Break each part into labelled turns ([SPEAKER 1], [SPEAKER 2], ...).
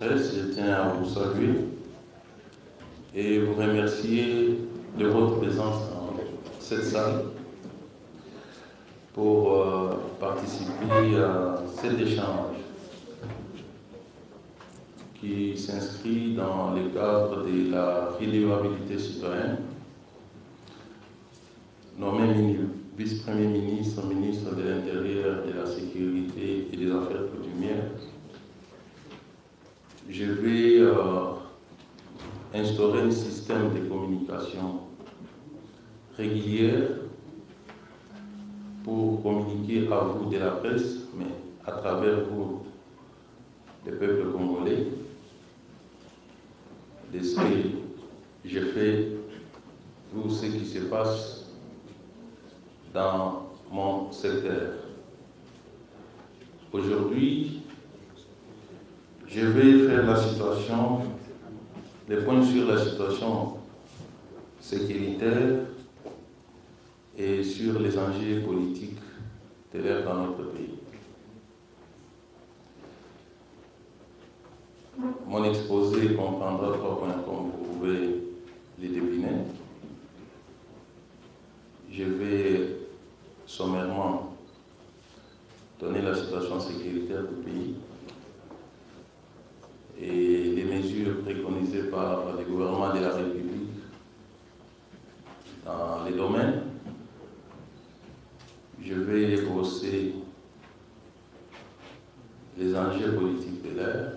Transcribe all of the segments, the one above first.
[SPEAKER 1] Je tiens à vous saluer et vous remercier de votre présence dans cette salle pour participer à cet échange qui s'inscrit dans le cadre de la redevabilité citoyenne, nommé vice-premier ministre, ministre de l'Intérieur, de la Sécurité et des Affaires coutumières. Je vais instaurer un système de communication régulière pour communiquer à vous de la presse, mais à travers vous, le peuple congolais, de ce que je fais, tout ce qui se passe dans mon secteur. Aujourd'hui, je vais faire les points sur la situation sécuritaire et sur les enjeux politiques de l'ère dans notre pays. Mon exposé comprendra 3 points comme vous pouvez les deviner. Je vais sommairement donner la situation sécuritaire du pays et les mesures préconisées par le gouvernement de la République dans les domaines. Je vais évoquer les enjeux politiques de l'ère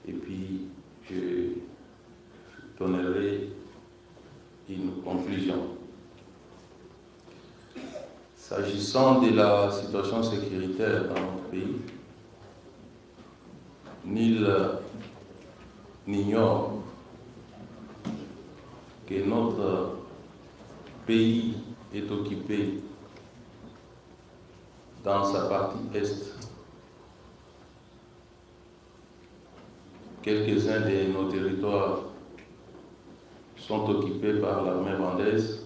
[SPEAKER 1] et puis je donnerai une conclusion. S'agissant de la situation sécuritaire dans notre pays, nul n'ignore que notre pays est occupé dans sa partie est. Quelques-uns de nos territoires sont occupés par l'armée rwandaise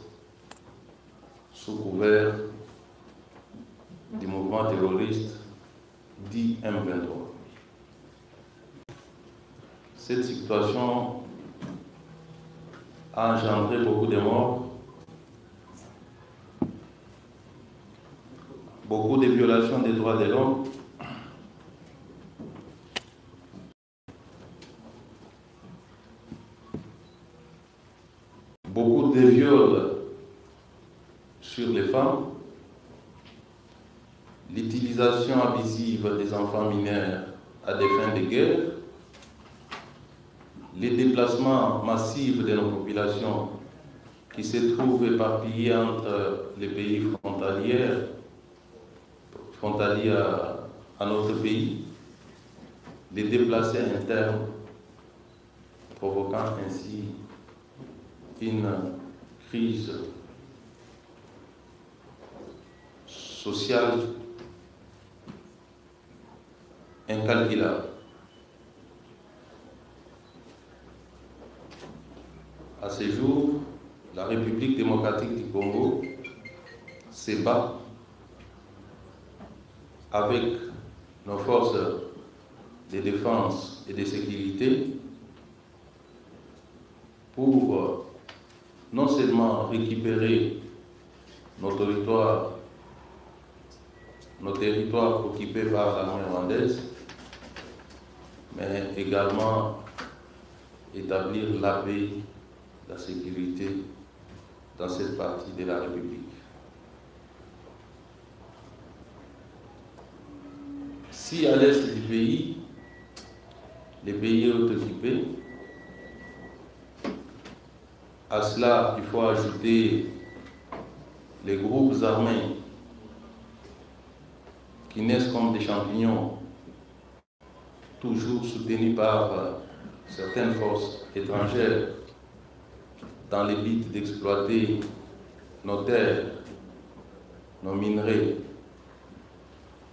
[SPEAKER 1] sous couvert du mouvement terroriste dit M23. Cette situation a engendré beaucoup de morts, beaucoup de violations des droits de l'homme, beaucoup de viols sur les femmes, l'utilisation abusive des enfants mineurs à des fins de guerre, les déplacements massifs de nos populations qui se trouvent éparpillées entre les pays frontaliers à notre pays, les déplacés internes, provoquant ainsi une crise sociale incalculable. À ce jour, la République démocratique du Congo se bat avec nos forces de défense et de sécurité pour non seulement récupérer nos territoires occupés par l'armée rwandaise, mais également établir la paix, la sécurité dans cette partie de la République. Si à l'est du pays, les pays est occupé, à cela il faut ajouter les groupes armés qui naissent comme des champignons, toujours soutenus par certaines forces étrangères dans le but d'exploiter nos terres, nos minerais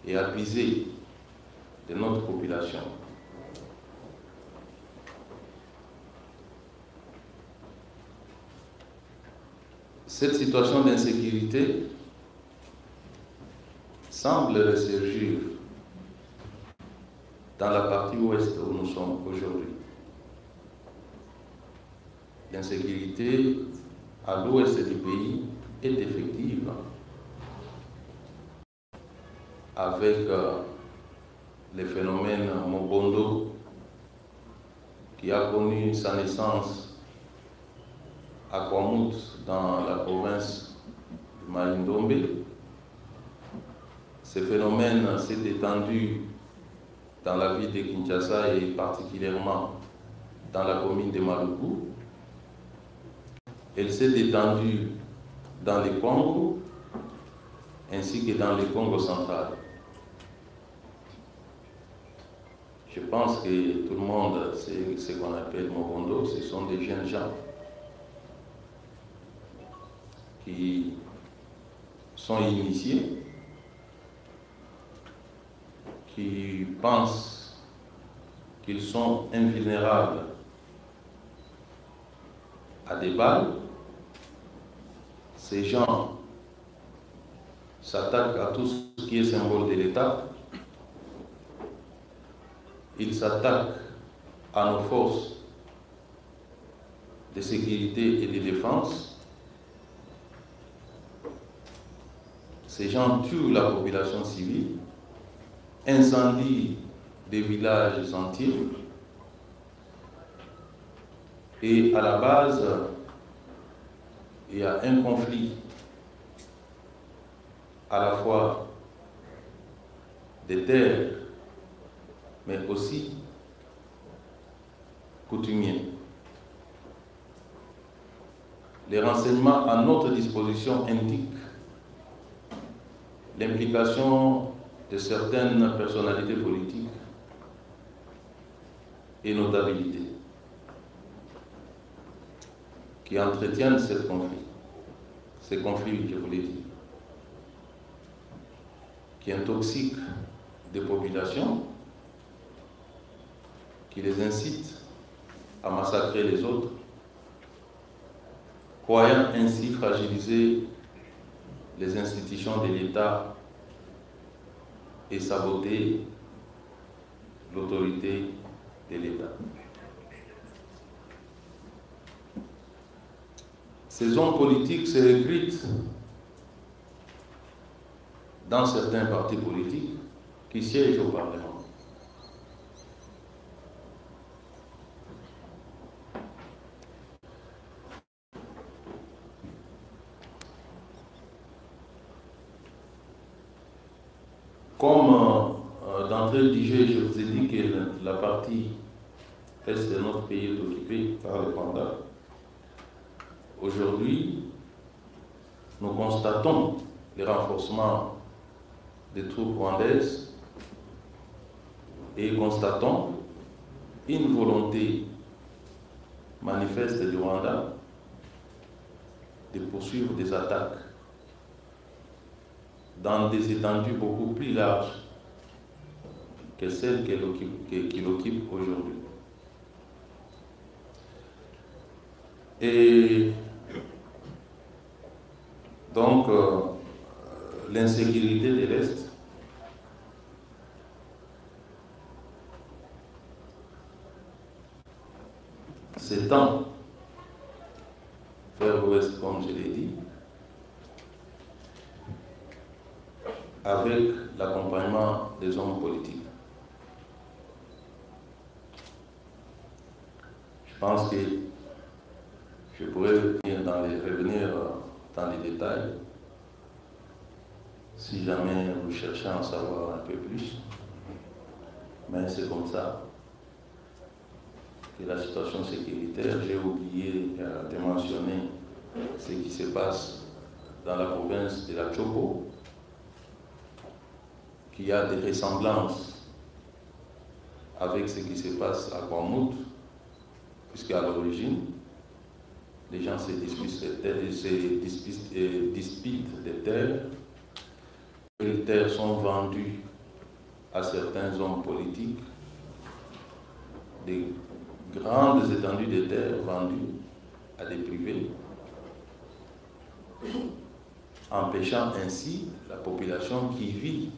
[SPEAKER 1] et abuser de notre population. Cette situation d'insécurité semble ressurgir dans la partie ouest où nous sommes aujourd'hui. L'insécurité à l'ouest du pays est effective, avec le phénomène Mobondo qui a connu sa naissance à Kwamut dans la province de Malindombe. Ce phénomène s'est étendu dans la ville de Kinshasa et particulièrement dans la commune de Maluku. Elle s'est étendue dans le Congo ainsi que dans le Congo central. Je pense que tout le monde sait ce qu'on appelle Mobondo. Ce sont des jeunes gens qui sont initiés, qui pensent qu'ils sont invulnérables à des balles. Ces gens s'attaquent à tout ce qui est symbole de l'État. Ils s'attaquent à nos forces de sécurité et de défense. Ces gens tuent la population civile, incendient des villages entiers. Et à la base, il y a un conflit à la fois des terres, mais aussi coutumier. Les renseignements à notre disposition indiquent l'implication de certaines personnalités politiques et notabilités qui entretiennent ce conflit, je vous l'ai dit, qui intoxique des populations, qui les incite à massacrer les autres, croyant ainsi fragiliser les institutions de l'État et saboter l'autorité de l'État. Ces hommes politiques se recrutent dans certains partis politiques qui siègent au Parlement. Comme d'entrée de jeu, je vous ai dit que la partie est de notre pays est occupée par le Rwanda. Aujourd'hui, nous constatons le renforcement des troupes rwandaises et constatons une volonté manifeste du Rwanda de poursuivre des attaques dans des étendues beaucoup plus larges que celles qu'il occupe aujourd'hui. Et donc, l'insécurité de l'Est s'étend vers l'Ouest, comme je l'ai dit, avec l'accompagnement des hommes politiques. Je pense que je pourrais revenir dans les détails si jamais vous cherchez à en savoir un peu plus. Mais c'est comme ça que la situation sécuritaire, j'ai oublié de mentionner ce qui se passe dans la province de la Chopo, qui a des ressemblances avec ce qui se passe à Kwamut, puisqu'à l'origine, les gens se disputent des terres. Les terres sont vendues à certains hommes politiques, des grandes étendues de terres vendues à des privés, empêchant ainsi la population qui vit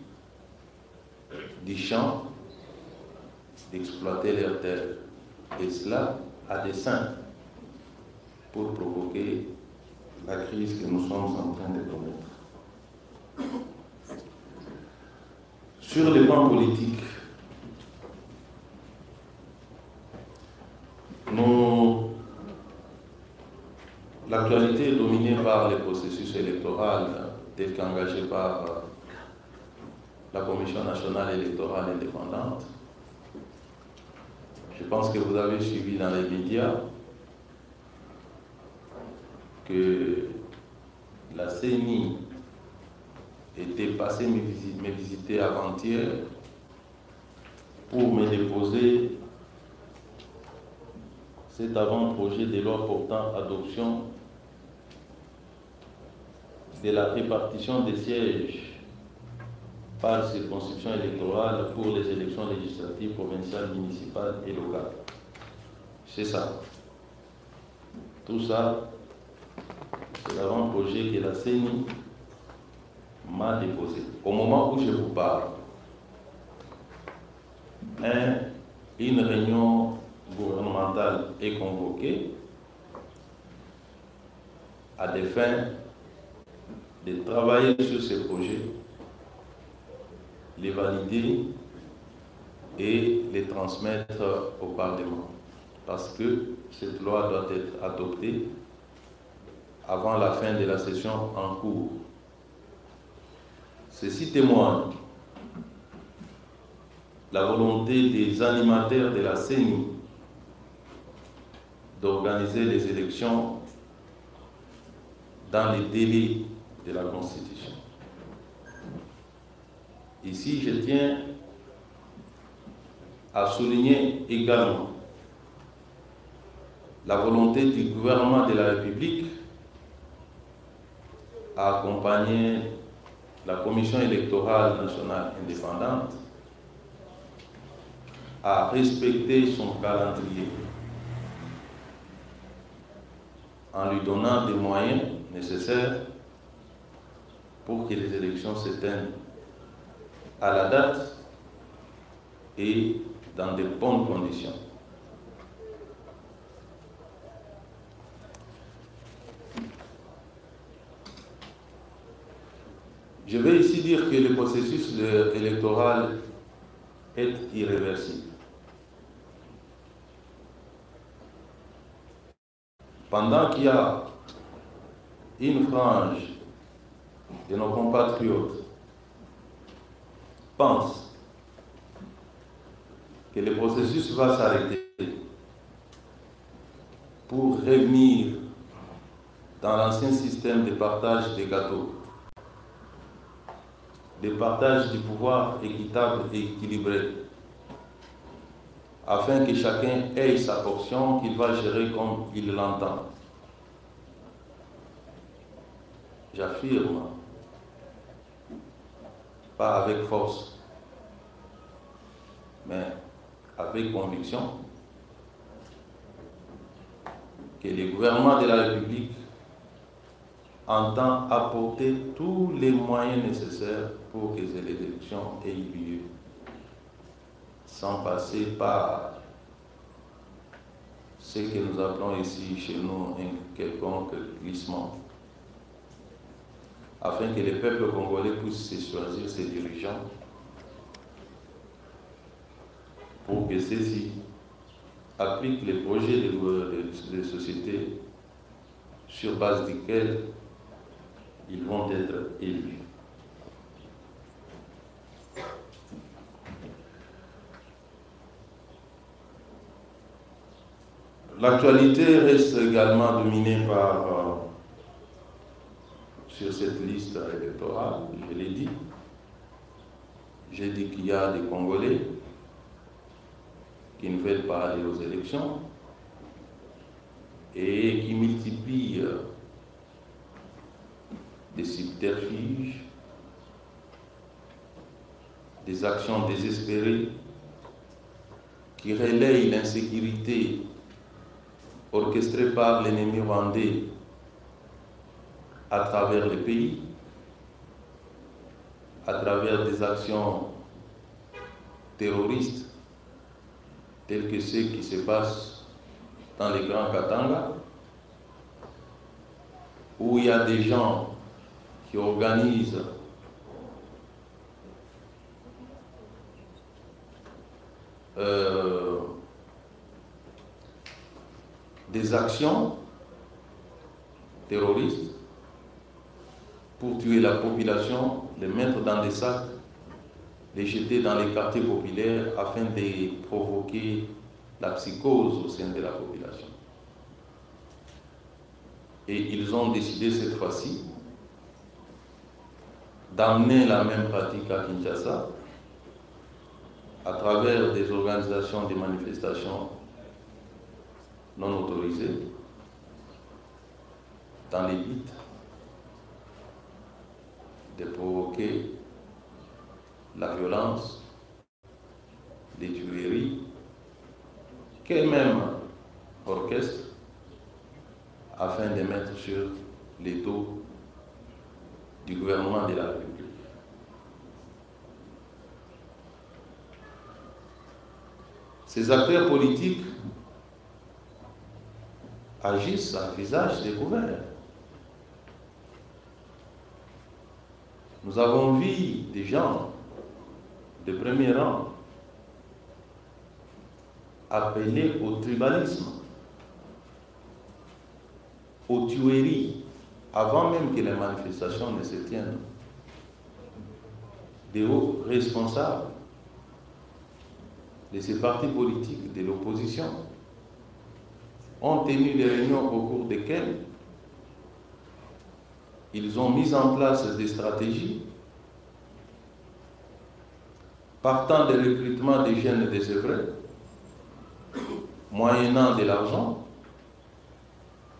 [SPEAKER 1] du champ d'exploiter leurs terres, et cela à dessein pour provoquer la crise que nous sommes en train de connaître. Sur le plan politique, l'actualité est dominée par les processus électoraux tels qu'engagés par la Commission nationale électorale indépendante. Je pense que vous avez suivi dans les médias que la CENI était passée me visiter avant-hier pour me déposer cet avant-projet de loi portant adoption de la répartition des sièges par circonscription électorale pour les élections législatives, provinciales, municipales et locales. C'est ça. Tout ça, c'est l'avant-projet que la CENI m'a déposé. Au moment où je vous parle, une réunion gouvernementale est convoquée à des fins de travailler sur ces projets, les valider et les transmettre au Parlement. Parce que cette loi doit être adoptée avant la fin de la session en cours. Ceci témoigne la volonté des animateurs de la CENI d'organiser les élections dans les délais de la Constitution. Ici, je tiens à souligner également la volonté du gouvernement de la République à accompagner la Commission électorale nationale indépendante à respecter son calendrier en lui donnant des moyens nécessaires pour que les élections se tiennent à la date et dans de bonnes conditions. Je vais ici dire que le processus électoral est irréversible. Pendant qu'il y a une frange de nos compatriotes pense que le processus va s'arrêter pour revenir dans l'ancien système de partage des gâteaux, de partage du pouvoir équitable et équilibré, afin que chacun ait sa portion qu'il va gérer comme il l'entend. J'affirme, pas avec force, mais avec conviction, que le gouvernement de la République entend apporter tous les moyens nécessaires pour que les élections aient lieu, sans passer par ce que nous appelons ici chez nous un quelconque glissement, afin que le peuple congolais puisse se choisir ses dirigeants pour que ceux-ci appliquent les projets de société sur base desquels ils vont être élus. L'actualité reste également dominée par, sur cette liste électorale, je l'ai dit. J'ai dit qu'il y a des Congolais qui ne veulent pas aller aux élections et qui multiplient des subterfuges, des actions désespérées qui relayent l'insécurité orchestrée par l'ennemi rwandais à travers le pays, à travers des actions terroristes tel que ce qui se passe dans les grands Katanga, où il y a des gens qui organisent des actions terroristes pour tuer la population, les mettre dans des sacs, les jeter dans les quartiers populaires afin de provoquer la psychose au sein de la population. Et ils ont décidé cette fois-ci d'amener la même pratique à Kinshasa à travers des organisations, des manifestations non autorisées dans les buts de provoquer la violence, les tueries, qu'eux-mêmes orchestrent afin de mettre sur les dos du gouvernement de la République. Ces acteurs politiques agissent à visage découvert. Nous avons vu des gens de premier rang appeler au tribalisme, aux tueries, avant même que les manifestations ne se tiennent. Des hauts responsables de ces partis politiques de l'opposition ont tenu des réunions au cours desquelles ils ont mis en place des stratégies partant des recrutements des jeunes désœuvrés, moyennant de l'argent,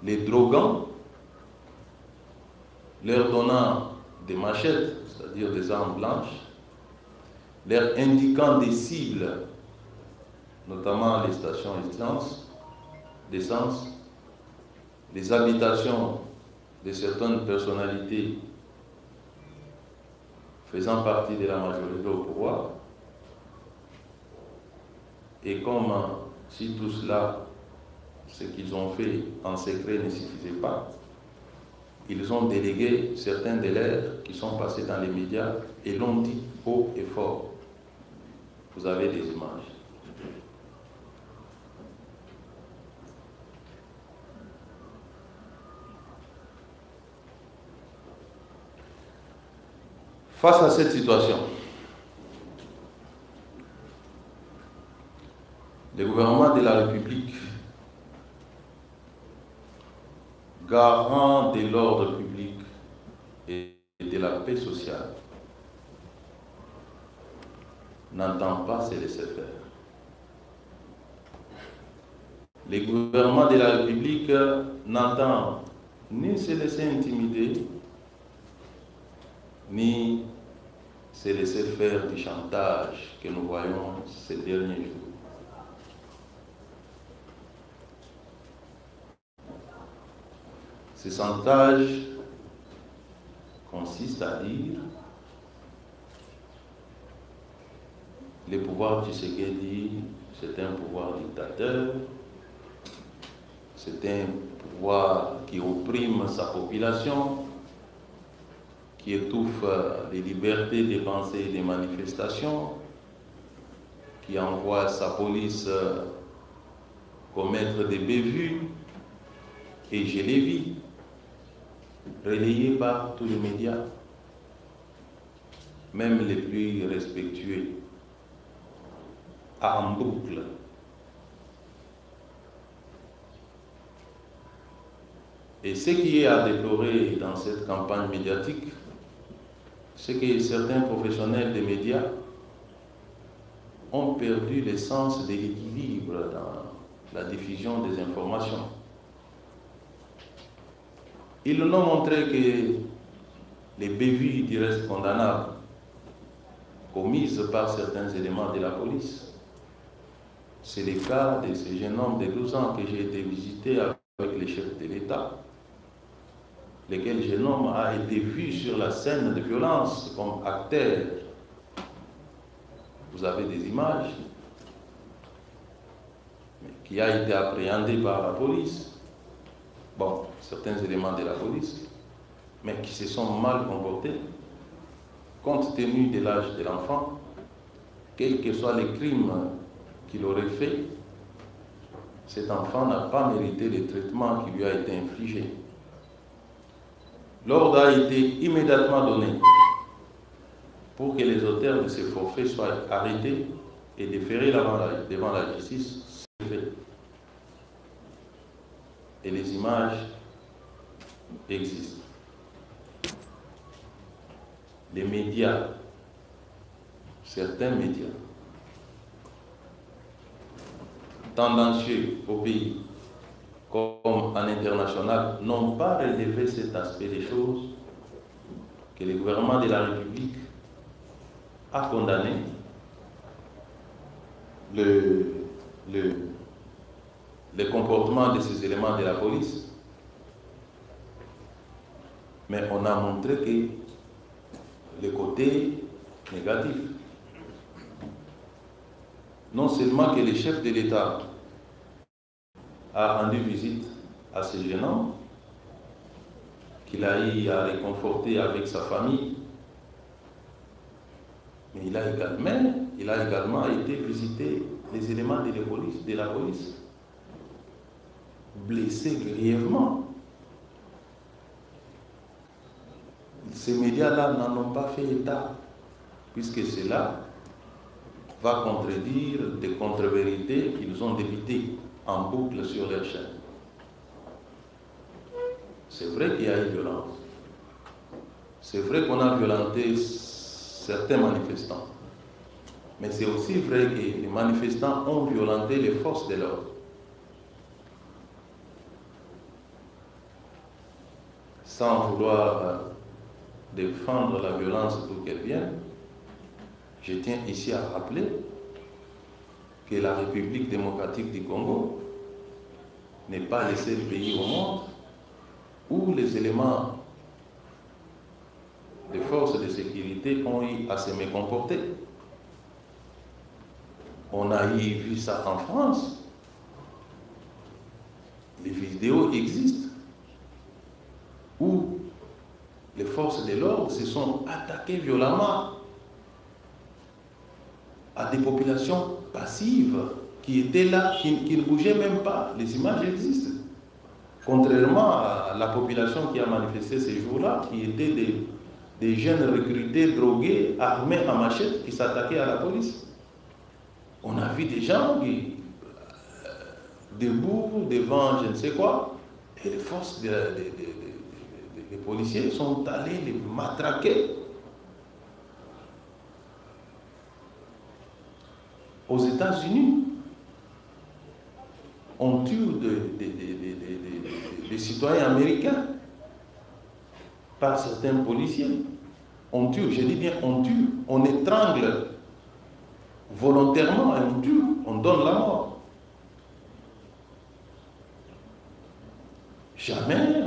[SPEAKER 1] les droguant, leur donnant des machettes, c'est-à-dire des armes blanches, leur indiquant des cibles, notamment les stations d'essence, les habitations de certaines personnalités faisant partie de la majorité au pouvoir. Et comme si tout cela, ce qu'ils ont fait en secret ne suffisait pas, ils ont délégué certains de leurs qui sont passés dans les médias et l'ont dit haut et fort. Vous avez des images. Face à cette situation, le gouvernement de la République, garant de l'ordre public et de la paix sociale, n'entend pas se laisser faire. Le gouvernement de la République n'entend ni se laisser intimider, ni se laisser faire du chantage que nous voyons ces derniers jours. Ce chantage consiste à dire le pouvoir Tshisekedi, c'est un pouvoir dictateur, c'est un pouvoir qui opprime sa population, qui étouffe les libertés de pensée et de manifestation, qui envoie sa police commettre des bévues, et je l'ai vu, relayé par tous les médias, même les plus respectueux, en boucle. Et ce qui est à déplorer dans cette campagne médiatique, c'est que certains professionnels des médias ont perdu le sens de l'équilibre dans la diffusion des informations. Ils nous ont montré que les bévues du reste condamnables commises par certains éléments de la police, c'est le cas de ce jeune homme de 12 ans que j'ai été visiter avec les chefs de l'État, lequel jeune homme a été vu sur la scène de violence comme acteur. Vous avez des images. qui a été appréhendé par la police, bon, certains éléments de la police, mais qui se sont mal comportés, compte tenu de l'âge de l'enfant, quels que soient les crimes qu'il aurait fait, cet enfant n'a pas mérité le traitement qui lui a été infligé. L'ordre a été immédiatement donné pour que les auteurs de ces forfaits soient arrêtés et déférés devant la justice. Et les images existent. Les médias, certains médias, tendancieux au pays comme en international, n'ont pas relevé cet aspect des choses que le gouvernement de la République a condamné le comportement de ces éléments de la police, mais on a montré que le côté négatif. Non seulement que le chef de l'État a rendu visite à ce jeune homme, qu'il a eu à réconforter avec sa famille, mais il a également été visiter les éléments de la police, blessés grièvement. Ces médias-là n'en ont pas fait état, puisque cela va contredire des contre-vérités qu'ils ont débitées en boucle sur leur chaîne. C'est vrai qu'il y a eu violence. C'est vrai qu'on a violenté certains manifestants. Mais c'est aussi vrai que les manifestants ont violenté les forces de l'ordre. Sans vouloir défendre la violence d'où qu'elle vienne, je tiens ici à rappeler que la République démocratique du Congo n'est pas le seul pays au monde où les éléments des forces de sécurité ont eu à se mécomporter. On a vu ça en France. Les vidéos existent où les forces de l'ordre se sont attaquées violemment à des populations passives qui étaient là, qui ne bougeaient même pas. Les images existent. Contrairement à la population qui a manifesté ces jours-là, qui étaient des jeunes recrutés, drogués, armés à machette, qui s'attaquaient à la police. On a vu des gens qui, debout devant je ne sais quoi, et les forces des policiers sont allés les matraquer. Aux États-Unis, on tue des citoyens américains par certains policiers. On tue, je dis bien on tue, on étrangle volontairement et on tue, on donne la mort. Jamais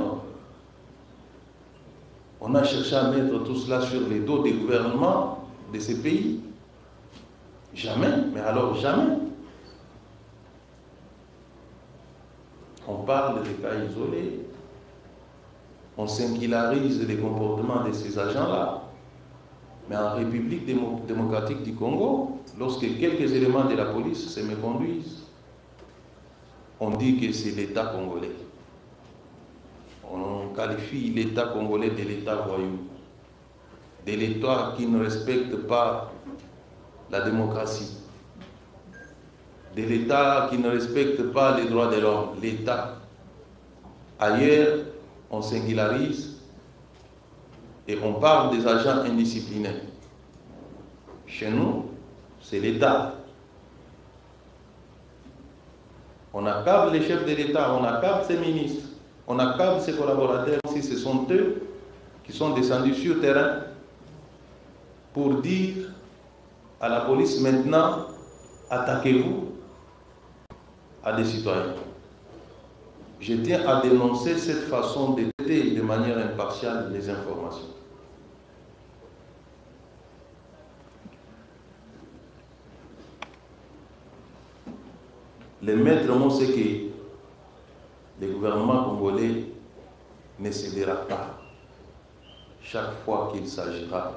[SPEAKER 1] on a cherché à mettre tout cela sur les dos des gouvernements de ces pays. Jamais, mais alors jamais. On parle des cas isolés, on singularise les comportements de ces agents-là. Mais en République démocratique du Congo, lorsque quelques éléments de la police se méconduisent, on dit que c'est l'État congolais. On qualifie l'État congolais de l'État voyou, de l'État qui ne respecte pas la démocratie, de l'État qui ne respecte pas les droits de l'homme, l'État. Ailleurs, on singularise et on parle des agents indisciplinés. Chez nous, c'est l'État. On accable les chefs de l'État, on accable ses ministres, on accable ses collaborateurs, si ce sont eux qui sont descendus sur le terrain pour dire à la police maintenant, attaquez-vous à des citoyens. Je tiens à dénoncer cette façon de traiter de manière impartiale les informations. Le maître mot, c'est que le gouvernement congolais ne cédera pas chaque fois qu'il s'agira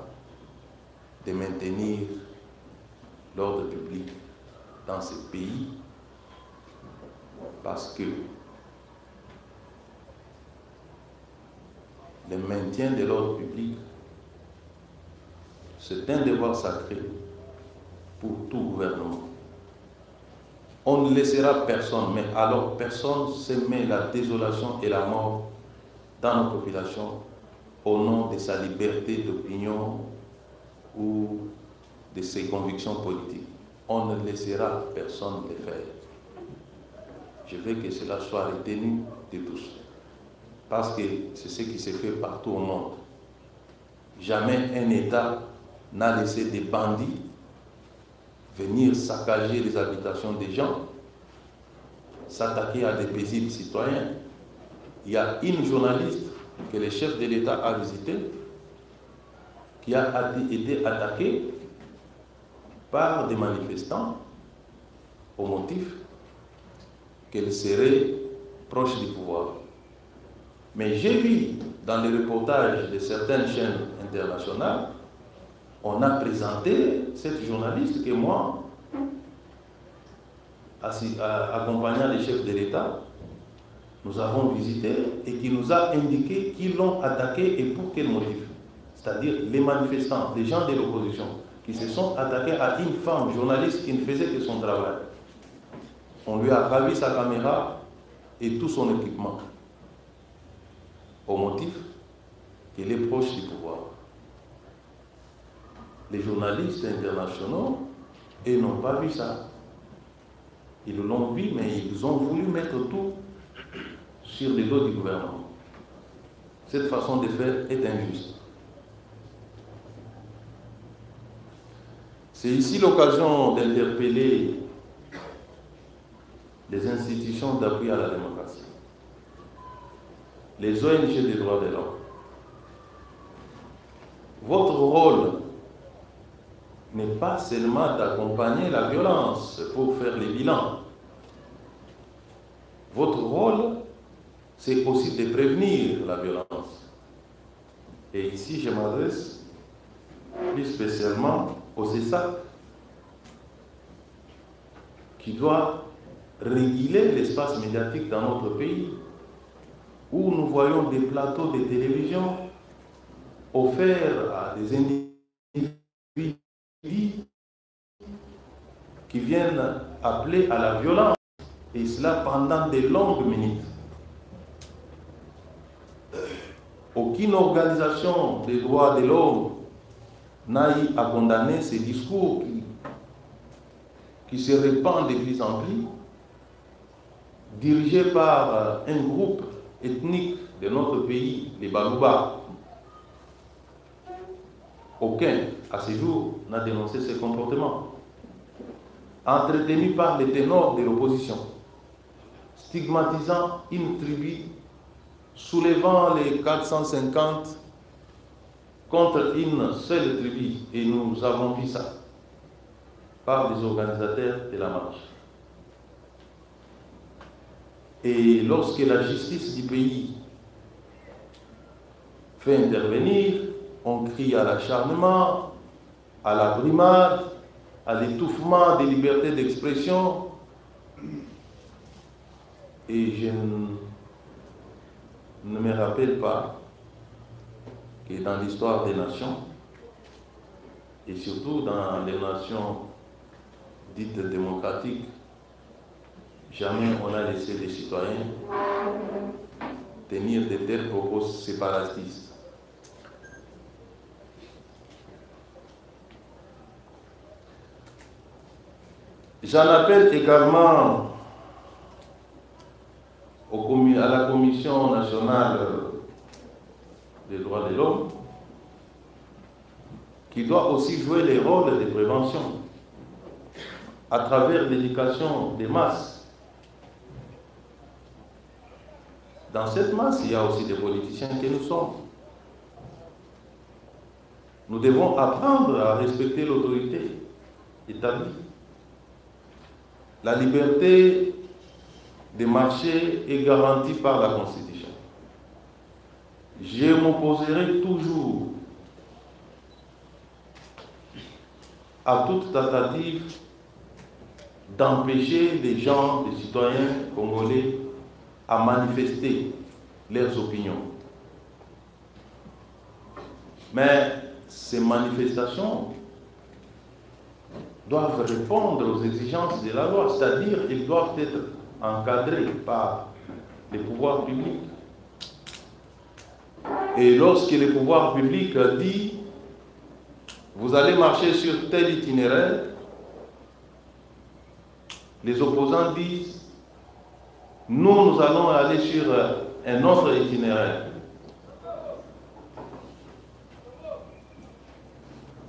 [SPEAKER 1] de maintenir l'ordre public dans ce pays, parce que le maintien de l'ordre public, c'est un devoir sacré pour tout gouvernement. On ne laissera personne, mais alors personne s'aimer la désolation et la mort dans nos populations au nom de sa liberté d'opinion ou de ses convictions politiques. On ne laissera personne le faire. Je veux que cela soit retenu de tous, parce que c'est ce qui se fait partout au monde. Jamais un État n'a laissé des bandits venir saccager les habitations des gens, s'attaquer à des paisibles citoyens. Il y a une journaliste que le chef de l'État a visitée qui a été attaquée par des manifestants au motif qu'elle serait proche du pouvoir. Mais j'ai vu dans les reportages de certaines chaînes internationales, on a présenté cette journaliste que moi, accompagnant les chefs de l'État, nous avons visité et qui nous a indiqué qui l'ont attaqué et pour quel motif. C'est-à-dire les manifestants, les gens de l'opposition, qui se sont attaqués à une femme journaliste qui ne faisait que son travail. On lui a ravi sa caméra et tout son équipement, au motif qu'il est proche du pouvoir. Les journalistes internationaux, ils n'ont pas vu ça. Ils l'ont vu, mais ils ont voulu mettre tout sur les dos du gouvernement. Cette façon de faire est injuste. C'est ici l'occasion d'interpeller les institutions d'appui à la démocratie, les ONG des droits de l'homme. Votre rôle n'est pas seulement d'accompagner la violence pour faire les bilans. Votre rôle, c'est aussi de prévenir la violence. Et ici, je m'adresse plus spécialement au CESAC, qui doit réguler l'espace médiatique dans notre pays, où nous voyons des plateaux de télévision offerts à des individus qui viennent appeler à la violence, et cela pendant de longues minutes. Aucune organisation des droits de l'homme n'a eu à condamner ces discours qui se répandent de plus en plus, dirigés par un groupe ethnique de notre pays, les Balouba. Aucun, à ce jour, n'a dénoncé ces comportements, entretenus par les ténors de l'opposition, stigmatisant une tribu, soulevant les 450 contre une seule tribu, et nous avons vu ça par les organisateurs de la marche. Et lorsque la justice du pays fait intervenir, on crie à l'acharnement, à la brimade, à l'étouffement des libertés d'expression. Et je ne me rappelle pas que dans l'histoire des nations, et surtout dans les nations dites démocratiques, jamais on a laissé les citoyens tenir de tels propos séparatistes. J'en appelle également à la Commission nationale des droits de l'homme, qui doit aussi jouer les rôles de prévention à travers l'éducation des masses. Dans cette masse, il y a aussi des politiciens que nous sommes. Nous devons apprendre à respecter l'autorité établie. La liberté des marchés est garantie par la Constitution. Je m'opposerai toujours à toute tentative d'empêcher les gens, les citoyens congolais, à manifester leurs opinions. Mais ces manifestations doivent répondre aux exigences de la loi, c'est-à-dire qu'ils doivent être encadrés par les pouvoirs publics. Et lorsque le pouvoir public dit « vous allez marcher sur tel itinéraire », les opposants disent « nous allons aller sur un autre itinéraire ».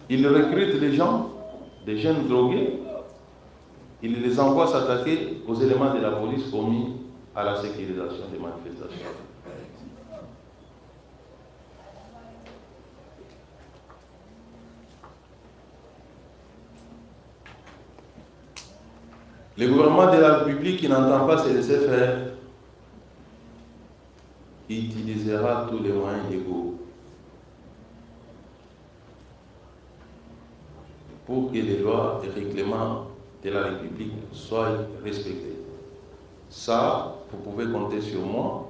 [SPEAKER 1] Ils recrutent les gens, des jeunes drogués, ils les envoient s'attaquer aux éléments de la police commis à la sécurisation des manifestations. Le gouvernement de la République qui n'entend pas se laisser faire utilisera tous les moyens légaux pour que les lois et règlements de la République soient respectés. Ça, vous pouvez compter sur moi.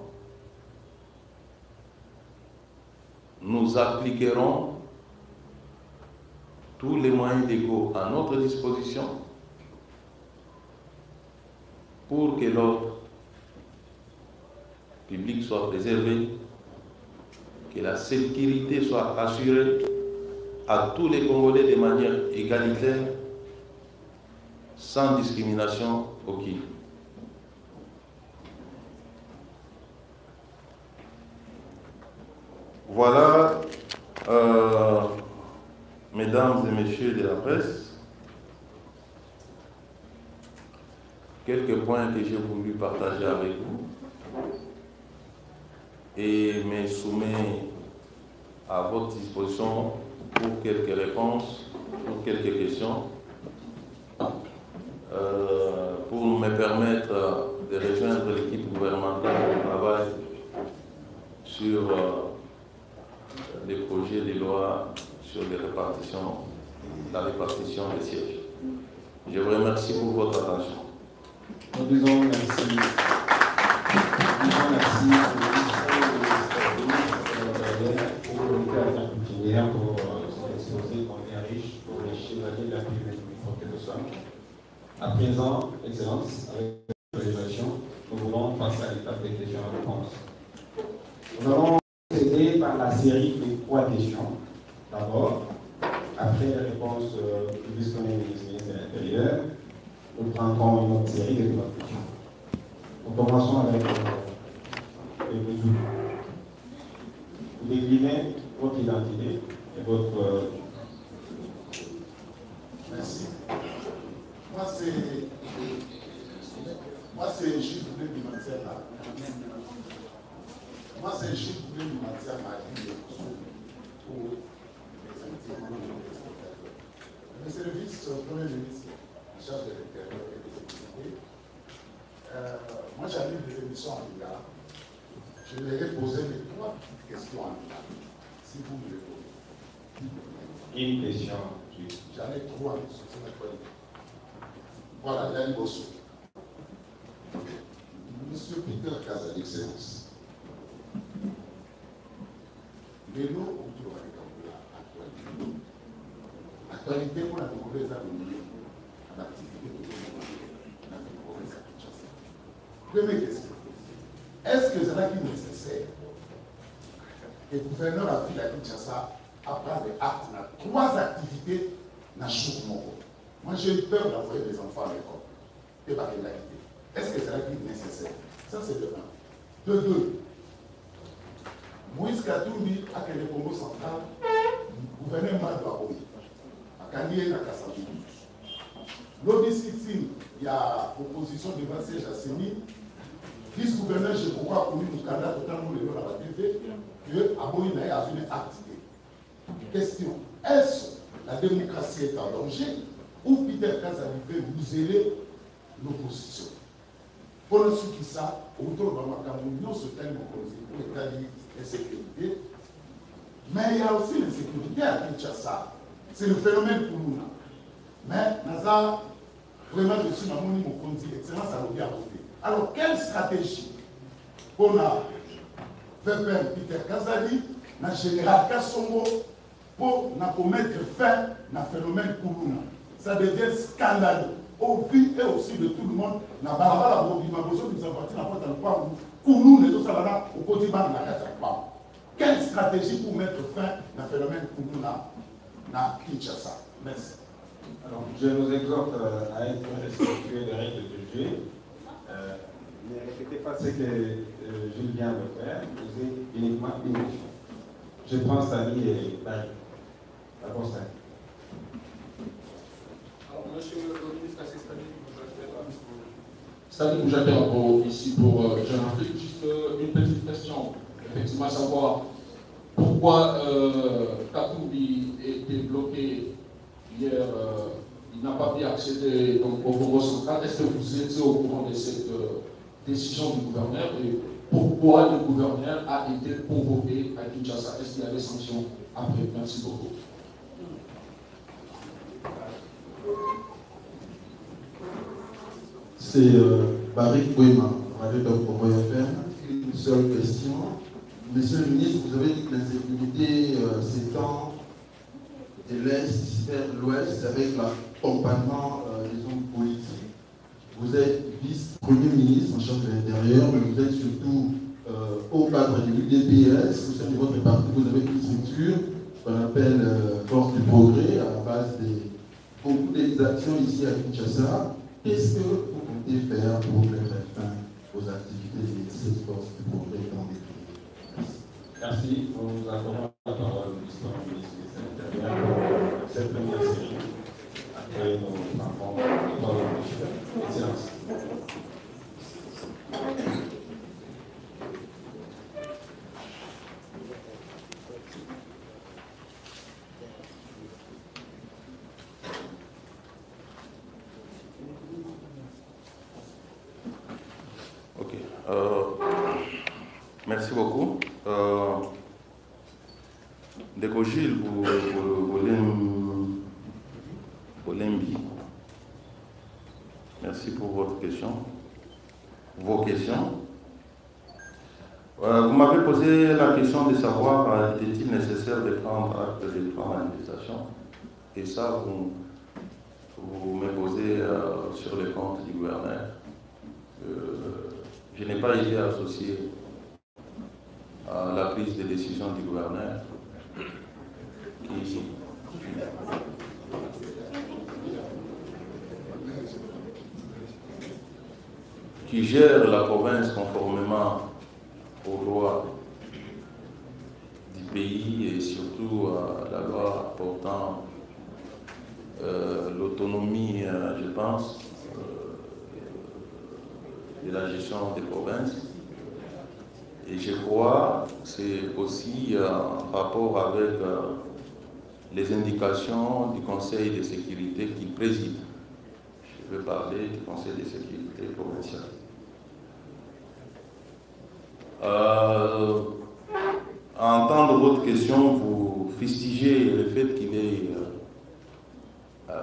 [SPEAKER 1] Nous appliquerons tous les moyens légaux à notre disposition pour que l'ordre public soit préservé, que la sécurité soit assurée à tous les Congolais de manière égalitaire, sans discrimination aucune. Voilà, mesdames et messieurs de la presse, quelques points que j'ai voulu partager avec vous et me soumets à votre disposition pour quelques réponses, pour quelques questions, pour me permettre de rejoindre l'équipe gouvernementale qui travaille sur les projets de loi sur la répartition des sièges. Je vous remercie pour votre attention.
[SPEAKER 2] Nous disons merci. Pour cet exposé combien riche pour les chiffres de la publique que nous sommes. À présent, Excellence, avec l'évaluation, nous voulons passer à l'étape des questions-réponses. Nous allons procéder par la série de 3 questions. D'abord, après les réponses du vice-premier ministre de l'Intérieur, nous prendrons une autre série de 3 questions. Nous commençons avec les mesures. Vous déclinez votre identité et votre...
[SPEAKER 3] Merci. Moi, c'est Gilles Boulay du Matière. Moi, c'est Gilles Boulay du Matière pour les invités. Monsieur le vice-premier ministre en charge de l'Intérieur et des sécurités, moi, j'anime des émissions en Liga. Je vais poser les 3 questions en Liga, si vous me le posez.
[SPEAKER 2] Une question.
[SPEAKER 3] J'en ai 3 sur l'actualité. Voilà, Yannick Bosso. Monsieur Peter Kaza, l'excellence. Mais nous, on trouve l'actualité. L'actualité, on a trouvé ça en activité de la Première question. Est-ce que c'est là qui est nécessaire que le gouverneur a fait la Kinshasa à prendre des actes dans 3 activités dans le jour Moko? Moi, j'ai eu peur d'envoyer des enfants à l'école. Et par l'idée. Est-ce que c'est là qui est nécessaire? Ça, c'est de 1. De 2. Moïse Katumbi a que le Congo central, le gouvernement de Aboui, à Kanye et à Kassabi. L'OBCT, il y a opposition devant siège à Séni. Vice-gouverneur, je crois, pour nous, Canada, totalement le nom à la TV, que Aboui n'a pas une activité. Question. Est-ce que la démocratie est en danger ou Peter Kaza veut museler l'opposition. Pour ce qui ça, autour de ma Cameroun, ce thème pour établir la sécurité. Mais il y a aussi l'insécurité à Kinshasa. C'est le phénomène pour nous. Mais Naza, vraiment, je suis dans mon niveau excellence à l'objet. Alors, quelle stratégie pour la VPM Peter Kazali, la général Kassongo, pour mettre fin à phénomène Koulouna? Ça devient scandaleux. Au vu et aussi de tout le monde, na barabara il m'a besoin de nous apporter la porte à l'Oupa, Koulouna, les autres là, au quotidien de la Katakpa. Quelle stratégie pour mettre fin à phénomène Koulouna na Kinshasa? Merci.
[SPEAKER 2] Alors, je nous exhorte à être respectueux des règles de jeu. Ne répétez pas ce que Jules vient de faire, posez uniquement une question. Je prends Samy et Paris. D'abord Samy.
[SPEAKER 4] Alors, monsieur le ministre assistant,
[SPEAKER 5] Samy Moujater, ici pour Jeune Afrique. Juste une petite question, effectivement, à savoir pourquoi Katoubi était bloqué hier, il n'a pas pu accéder donc, au Congo central. Est-ce que vous étiez au courant de cette décision du gouverneur et pourquoi le gouverneur a été convoqué à Kinshasa? Est-ce qu'il y a des sanctions après? Merci beaucoup.
[SPEAKER 6] C'est Barik Bouema, Radio de Congo FM. Une seule question. Monsieur le ministre, vous avez dit que l'insécurité s'étend de l'Est vers l'Ouest avec l'accompagnement des hommes politiques. Vous êtes vice-premier ministre en charge de l'intérieur, mais vous êtes surtout au cadre de l'UDPS. Au sein de votre parti, vous avez une structure qu'on appelle Force du Progrès à la base de beaucoup d'actions ici à Kinshasa. Qu'est-ce que vous comptez faire pour mettre fin aux activités de cette Force du Progrès dans les pays?
[SPEAKER 2] Merci. Nous accordons la parole au ministre de l'Intérieur pour cette première série. Après, nous partons la parole au ministre. Excellence.
[SPEAKER 1] Ok. Merci beaucoup. Deko Gilles Bolembi. Merci pour votre question. Vos questions. Vous m'avez posé la question de savoir était-il nécessaire de prendre acte des 3 manifestations. Et ça, vous me posez sur les comptes du gouverneur. Je n'ai pas été associé à la prise de décision du gouverneur qui gère la province conformément aux lois du pays et surtout à la loi portant l'autonomie, je pense, de la gestion des provinces. Et je crois que c'est aussi en rapport avec les indications du Conseil de sécurité qui préside. Je veux parler du Conseil de sécurité provincial. À entendre votre question, vous fustigez le fait qu'il est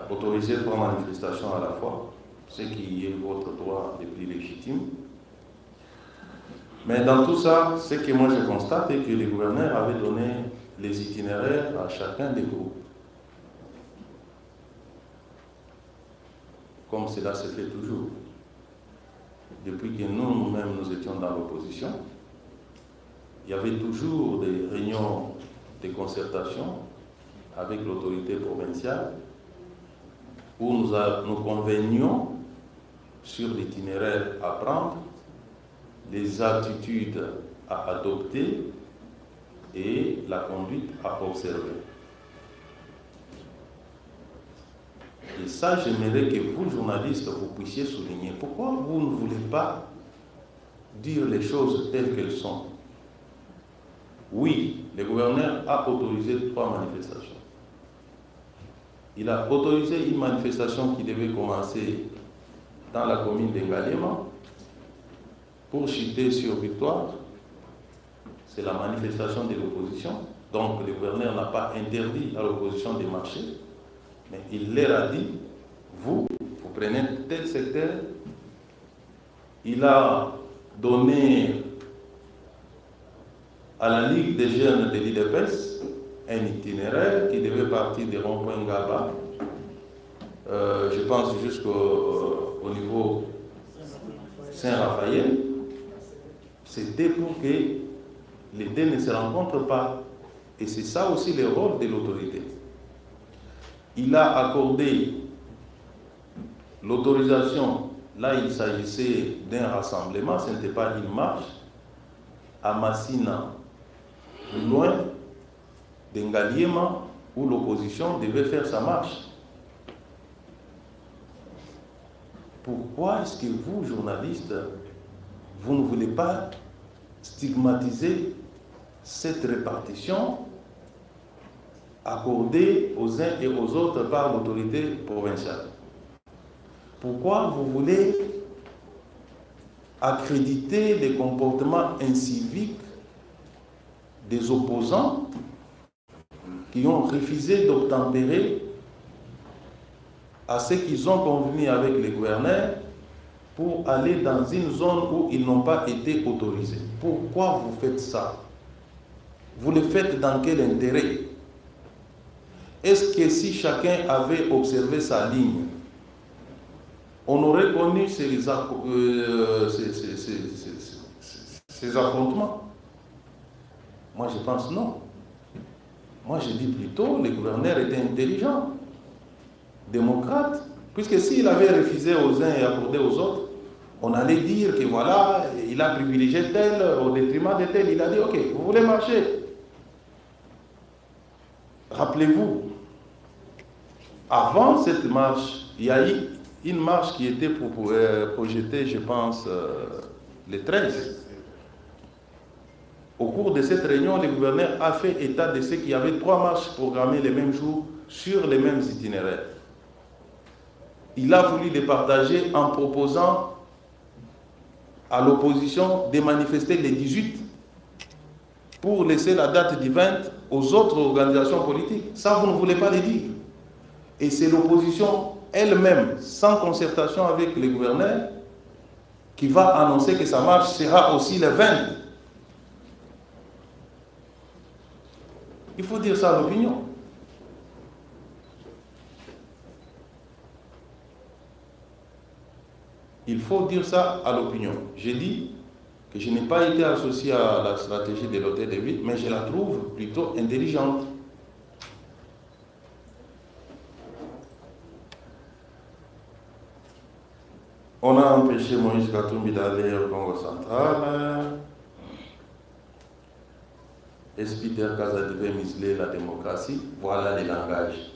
[SPEAKER 1] autorisé pour manifestation à la fois, ce qui est votre droit le plus légitime. Mais dans tout ça, ce que moi je constate est que le gouverneur avait donné les itinéraires à chacun des groupes. Comme cela se fait toujours. Depuis que nous-mêmes nous étions dans l'opposition, il y avait toujours des réunions de concertation avec l'autorité provinciale où nous convenions sur l'itinéraire à prendre, les attitudes à adopter et la conduite à observer. Et ça, j'aimerais que vous, journalistes, vous puissiez souligner. Pourquoi vous ne voulez pas dire les choses telles qu'elles sont? Oui, le gouverneur a autorisé 3 manifestations. Il a autorisé une manifestation qui devait commencer dans la commune d'Engaliema pour chuter sur Victoire. C'est la manifestation de l'opposition. Donc le gouverneur n'a pas interdit à l'opposition de marcher, mais il leur a dit, vous prenez tel secteur. Il a donné à la Ligue des jeunes de l'IDPS un itinéraire qui devait partir des ronds-points Ngaba, je pense jusqu'au niveau Saint-Raphaël. C'était pour que les deux ne se rencontrent pas. Et c'est ça aussi le rôle de l'autorité. Il a accordé l'autorisation, là il s'agissait d'un rassemblement, ce n'était pas une marche, à Massina, loin d'Engaliema, où l'opposition devait faire sa marche. Pourquoi est-ce que vous, journalistes, vous ne voulez pas stigmatiser cette répartition accordée aux uns et aux autres par l'autorité provinciale? Pourquoi vous voulez accréditer les comportements inciviques des opposants qui ont refusé d'obtempérer à ce qu'ils ont convenu avec les gouverneurs pour aller dans une zone où ils n'ont pas été autorisés? Pourquoi vous faites ça? Vous le faites dans quel intérêt? Est-ce que si chacun avait observé sa ligne, on aurait connu ces affrontements? Moi, je pense non. Moi, je dis plutôt, le gouverneur était intelligent, démocrate, puisque s'il avait refusé aux uns et accordé aux autres, on allait dire que voilà, il a privilégié tel au détriment de tel. Il a dit, ok, vous voulez marcher? Rappelez-vous, avant cette marche, il y a eu une marche qui était projetée, je pense, le 13. Au cours de cette réunion, le gouverneur a fait état de ce qu'il y avait 3 marches programmées le même jour sur les mêmes itinéraires. Il a voulu les partager en proposant à l'opposition de manifester les 18 pour laisser la date du 20 aux autres organisations politiques. Ça, vous ne voulez pas le dire. Et c'est l'opposition elle-même, sans concertation avec les gouverneurs, qui va annoncer que sa marche sera aussi le 20. Il faut dire ça à l'opinion. Il faut dire ça à l'opinion. J'ai dit que je n'ai pas été associé à la stratégie de l'hôtel de ville, mais je la trouve plutôt intelligente. On a empêché Moïse Katumbi d'aller au Congo central. Peter Kaza devait museler la démocratie. Voilà les langages.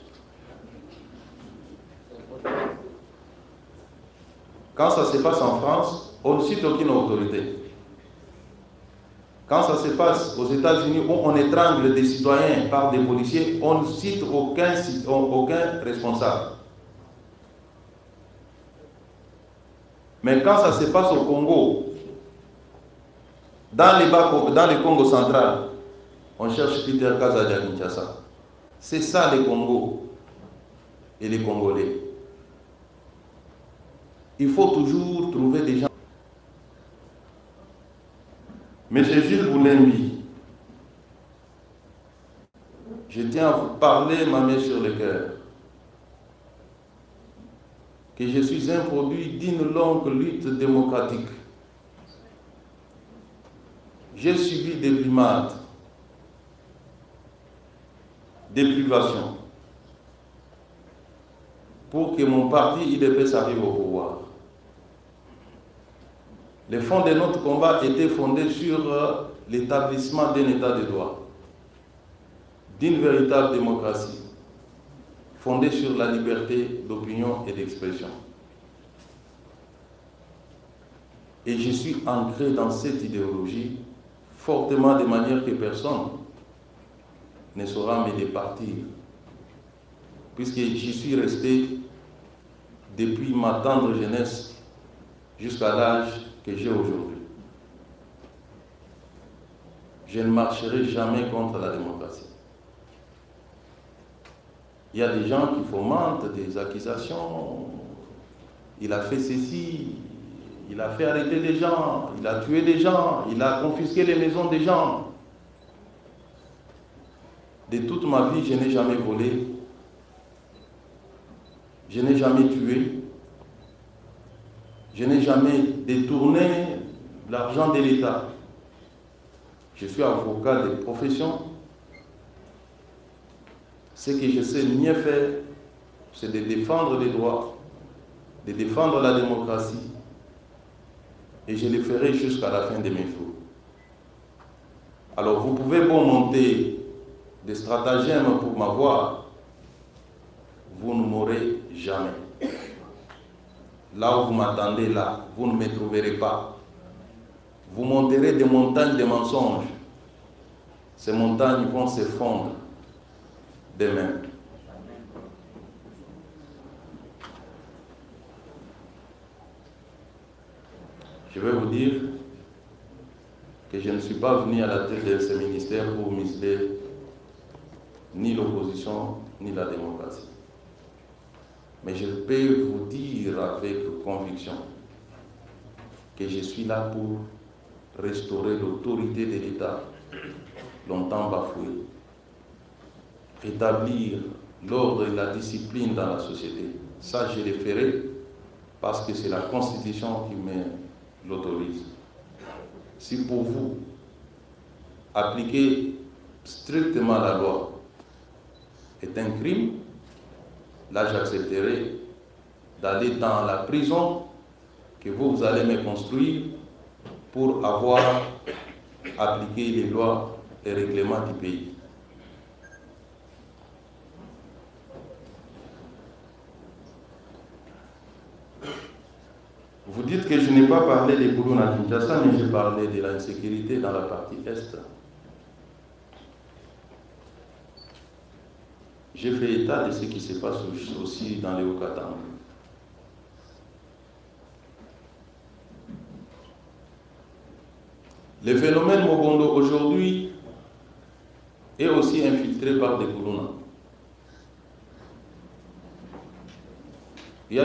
[SPEAKER 1] Quand ça se passe en France, on ne cite aucune autorité. Quand ça se passe aux États-Unis, où on étrangle des citoyens par des policiers, on ne cite aucun responsable. Mais quand ça se passe au Congo, dans le Congo central, on cherche Peter Kaza à Kinshasa. C'est ça le Congo et les Congolais. Il faut toujours trouver des gens. Monsieur Jules Boulembi, je tiens à vous parler, ma main sur le cœur, que je suis un produit d'une longue lutte démocratique. J'ai subi des brimades, des privations, pour que mon parti IDPS arrive au pouvoir. Les fonds de notre combat étaient fondés sur l'établissement d'un état de droit, d'une véritable démocratie, fondée sur la liberté d'opinion et d'expression. Et je suis ancré dans cette idéologie fortement de manière que personne ne saura me départir, puisque j'y suis resté depuis ma tendre jeunesse jusqu'à l'âge que j'ai aujourd'hui. Je ne marcherai jamais contre la démocratie. Il y a des gens qui fomentent des accusations. Il a fait ceci, il a fait arrêter des gens, il a tué des gens, il a confisqué les maisons des gens. De toute ma vie, je n'ai jamais volé, je n'ai jamais tué, je n'ai jamais détourné l'argent de l'État. Je suis avocat de profession. Ce que je sais mieux faire, c'est de défendre les droits, de défendre la démocratie. Et je le ferai jusqu'à la fin de mes jours. Alors vous pouvez bon monter des stratagèmes pour m'avoir, vous ne m'aurez jamais. Là où vous m'attendez, là, vous ne me trouverez pas. Vous monterez des montagnes de mensonges. Ces montagnes vont se fondre demain. Je vais vous dire que je ne suis pas venu à la tête de ce ministère pour museler ni l'opposition ni la démocratie. Mais je peux vous dire avec conviction que je suis là pour restaurer l'autorité de l'État longtemps bafouée, rétablir l'ordre et la discipline dans la société. Ça, je le ferai parce que c'est la Constitution qui me l'autorise. Si pour vous, appliquer strictement la loi est un crime, là j'accepterai d'aller dans la prison que vous allez me construire pour avoir appliqué les lois et règlements du pays. Vous dites que je n'ai pas parlé des Koulouna à Kinshasa, mais j'ai parlé de l'insécurité dans la partie Est. J'ai fait état de ce qui se passe aussi dans les Haut-Katanga. Le phénomène Mobondo aujourd'hui est aussi infiltré par des Koulouna. Il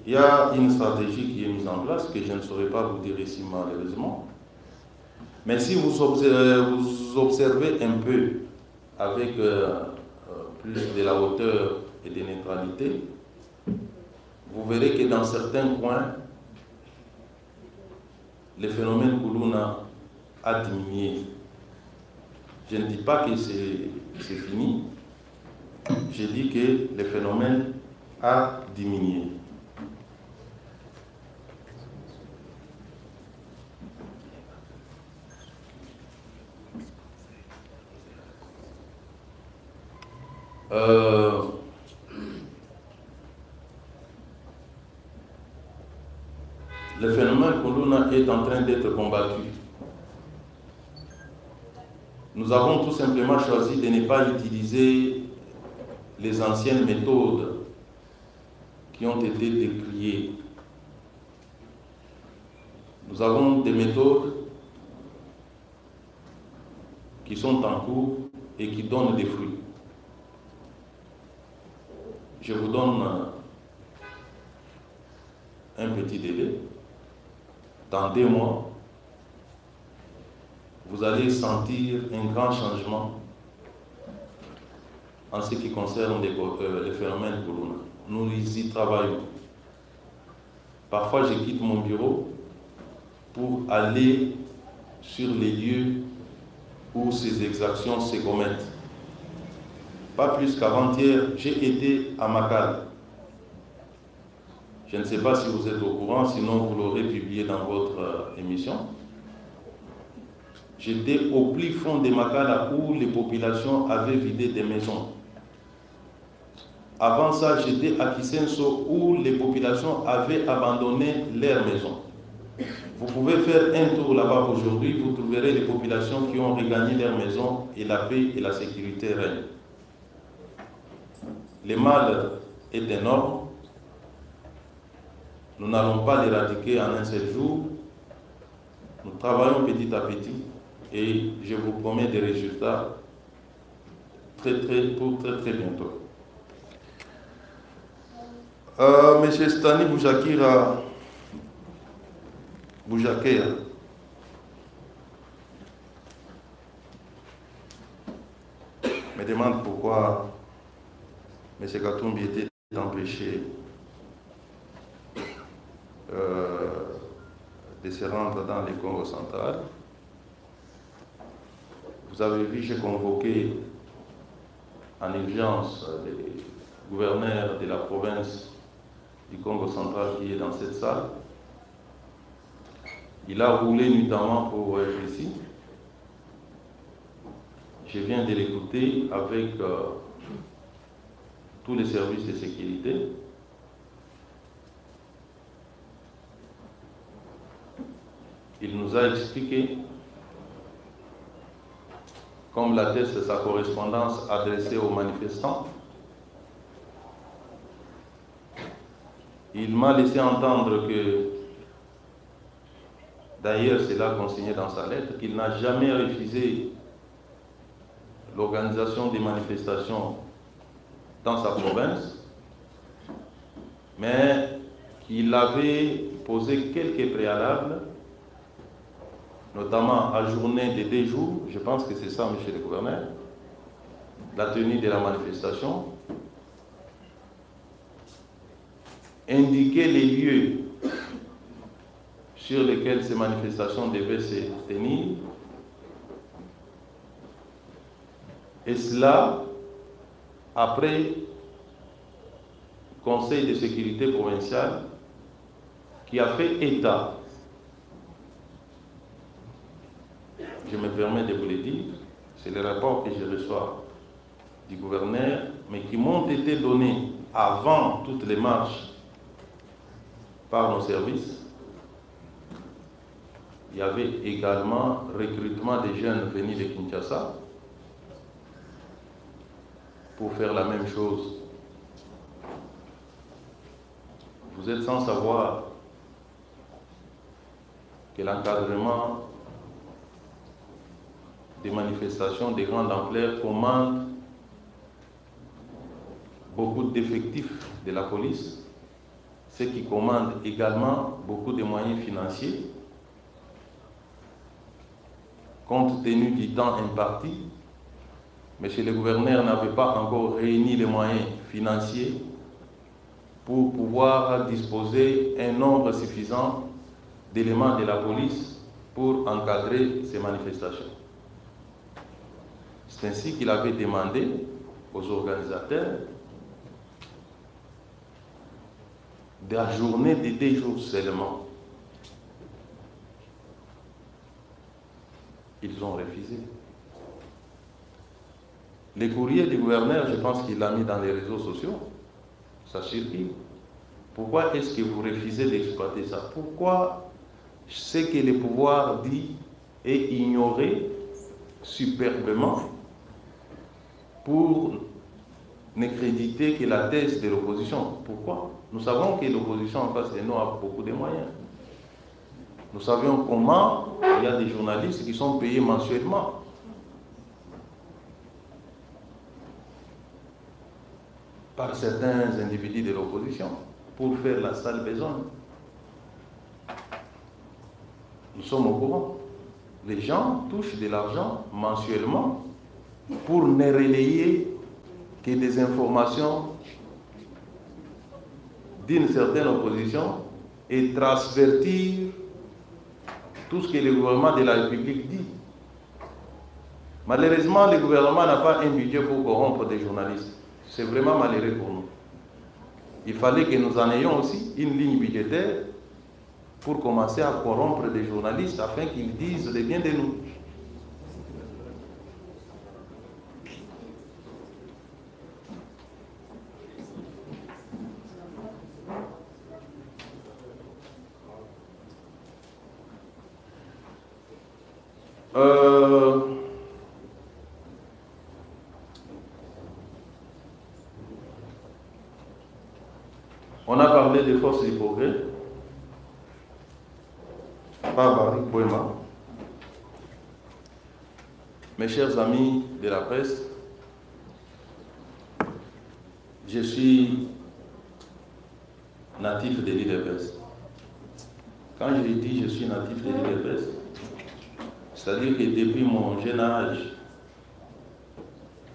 [SPEAKER 1] y a une stratégie qui est mise en place que je ne saurais pas vous dire ici malheureusement. Mais si vous observez un peu avec plus de la hauteur et de neutralité, vous verrez que dans certains coins, le phénomène Koulouna a diminué. Je ne dis pas que c'est fini, je dis que le phénomène a diminué. Le phénomène Koulouna est en train d'être combattu. Nous avons tout simplement choisi de ne pas utiliser les anciennes méthodes qui ont été décriées. Nous avons des méthodes qui sont en cours et qui donnent des fruits. Je vous donne un petit délai. Dans 2 mois, vous allez sentir un grand changement en ce qui concerne les phénomènes Koulouna. Nous y travaillons. Parfois, je quitte mon bureau pour aller sur les lieux où ces exactions se commettent. Pas plus qu'avant-hier, j'ai été à Makala. Je ne sais pas si vous êtes au courant, sinon vous l'aurez publié dans votre émission. J'étais au plus fond de Makala où les populations avaient vidé des maisons. Avant ça, j'étais à Kisenso où les populations avaient abandonné leurs maisons. Vous pouvez faire un tour là-bas aujourd'hui, vous trouverez les populations qui ont regagné leurs maisons et la paix et la sécurité règnent. Le mal est énorme. Nous n'allons pas l'éradiquer en un seul jour. Nous travaillons petit à petit et je vous promets des résultats très bientôt. Monsieur Stani Boujakera me demande pourquoi M. Katumbi était empêché de se rendre dans le Congo central. Vous avez vu, j'ai convoqué en urgence les gouverneurs de la province du Congo central qui est dans cette salle. Il a roulé notamment pour être ici. Je viens de l'écouter avec tous les services de sécurité. Il nous a expliqué, comme l'atteste sa correspondance adressée aux manifestants, il m'a laissé entendre que, d'ailleurs c'est là consigné dans sa lettre, qu'il n'a jamais refusé l'organisation des manifestations dans sa province, mais qu'il avait posé quelques préalables, notamment à journée de 2 jours, je pense que c'est ça, monsieur le gouverneur, la tenue de la manifestation, indiquer les lieux sur lesquels ces manifestations devaient se tenir, et cela après Conseil de sécurité provincial qui a fait état, je me permets de vous le dire, c'est le rapport que je reçois du gouverneur, mais qui m'ont été donnés avant toutes les marches par nos services. Il y avait également recrutement des jeunes venus de Kinshasa pour faire la même chose. Vous êtes sans savoir que l'encadrement des manifestations de grande ampleur commande beaucoup d'effectifs de la police, ce qui commande également beaucoup de moyens financiers. Compte tenu du temps imparti, monsieur le gouverneur n'avait pas encore réuni les moyens financiers pour pouvoir disposer un nombre suffisant d'éléments de la police pour encadrer ces manifestations. C'est ainsi qu'il avait demandé aux organisateurs d'ajourner de 2 jours seulement. Ils ont refusé. Les courriers du gouverneur, je pense qu'il l'a mis dans les réseaux sociaux, ça suffit. Pourquoi est-ce que vous refusez d'exploiter ça? Pourquoi ce que le pouvoir dit est ignoré superbement pour ne créditer que la thèse de l'opposition? Pourquoi? Nous savons que l'opposition en face de nous a beaucoup de moyens. Nous savions comment il y a des journalistes qui sont payés mensuellement. Par certains individus de l'opposition pour faire la sale besogne. Nous sommes au courant. Les gens touchent de l'argent mensuellement pour ne relayer que des informations d'une certaine opposition et transvertir tout ce que le gouvernement de la République dit. Malheureusement, le gouvernement n'a pas un budget pour corrompre des journalistes. C'est vraiment malheureux pour nous. Il fallait que nous en ayons aussi une ligne budgétaire pour commencer à corrompre des journalistes afin qu'ils disent le bien de nous. On a parlé des forces du progrès. par Barik Boima. Mes chers amis de la presse, je suis natif de l'IDPS. Quand je dis je suis natif de l'IDPS, c'est-à-dire que depuis mon jeune âge,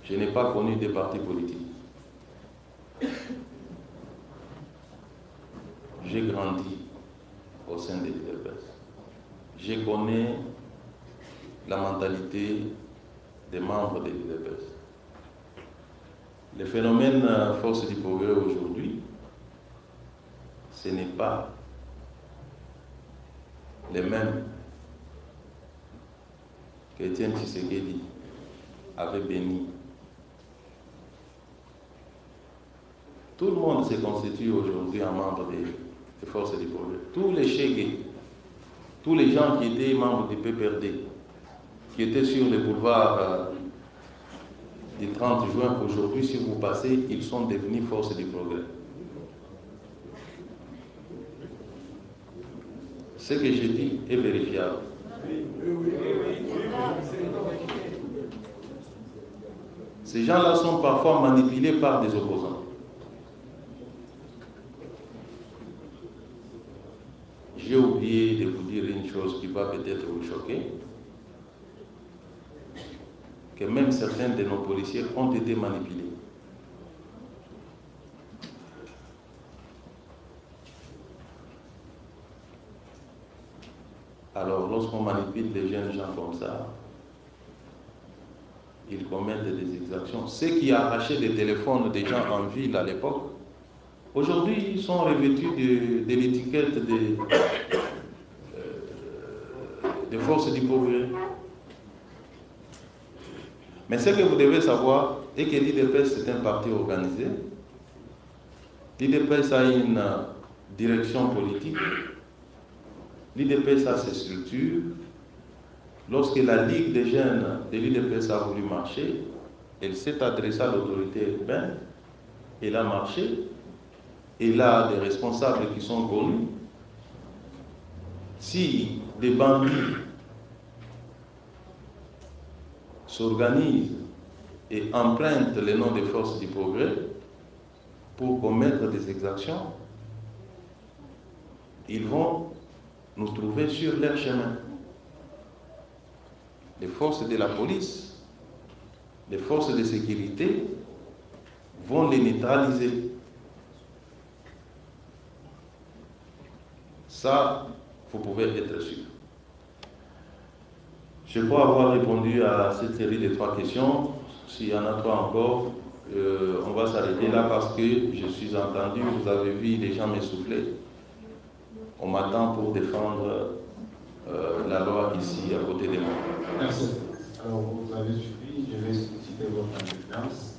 [SPEAKER 1] je n'ai pas connu des partis politiques. J'ai grandi au sein de l'IDPS. Je connais la mentalité des membres de l'IDPS. Le phénomène force du progrès aujourd'hui, ce n'est pas les mêmes qu'Étienne Tshisekedi avait béni. Tout le monde se constitue aujourd'hui en membre des forces du progrès. Tous les Chégués, tous les gens qui étaient membres du PPRD, qui étaient sur les boulevards du 30 juin, aujourd'hui, si vous passez, ils sont devenus forces du progrès. Ce que j'ai dit est vérifiable. Ces gens-là sont parfois manipulés par des opposants. J'ai oublié de vous dire une chose qui va peut-être vous choquer, que même certains de nos policiers ont été manipulés. Alors, lorsqu'on manipule des jeunes gens comme ça, ils commettent des exactions. Ceux qui arrachaient des téléphones des gens en ville à l'époque, aujourd'hui, ils sont revêtus de l'étiquette de forces du progrès. Mais ce que vous devez savoir est que l'IDPS, c'est un parti organisé. L'IDPS a une direction politique. L'IDPS a ses structures. Lorsque la Ligue des jeunes de l'IDPS a voulu marcher, elle s'est adressée à l'autorité urbaine, elle a marché, et là, des responsables qui sont connus. Si des bandits s'organisent et empruntent les noms des forces du progrès pour commettre des exactions, ils vont nous trouver sur leur chemin. Les forces de la police, les forces de sécurité vont les neutraliser. Ça, vous pouvez être sûr. Je crois avoir répondu à cette série de 3 questions. S'il y en a 3 encore, on va s'arrêter là parce que je suis entendu, vous avez vu les gens m'essouffler. On m'attend pour défendre la loi ici à côté de moi.
[SPEAKER 2] Merci. Alors, vous avez suivi, je vais citer votre indépendance.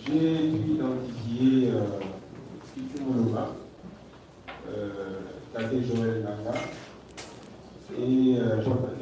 [SPEAKER 2] J'ai pu identifier Kikou Moloba, Tate Joël Nanga et Jean-Patrick.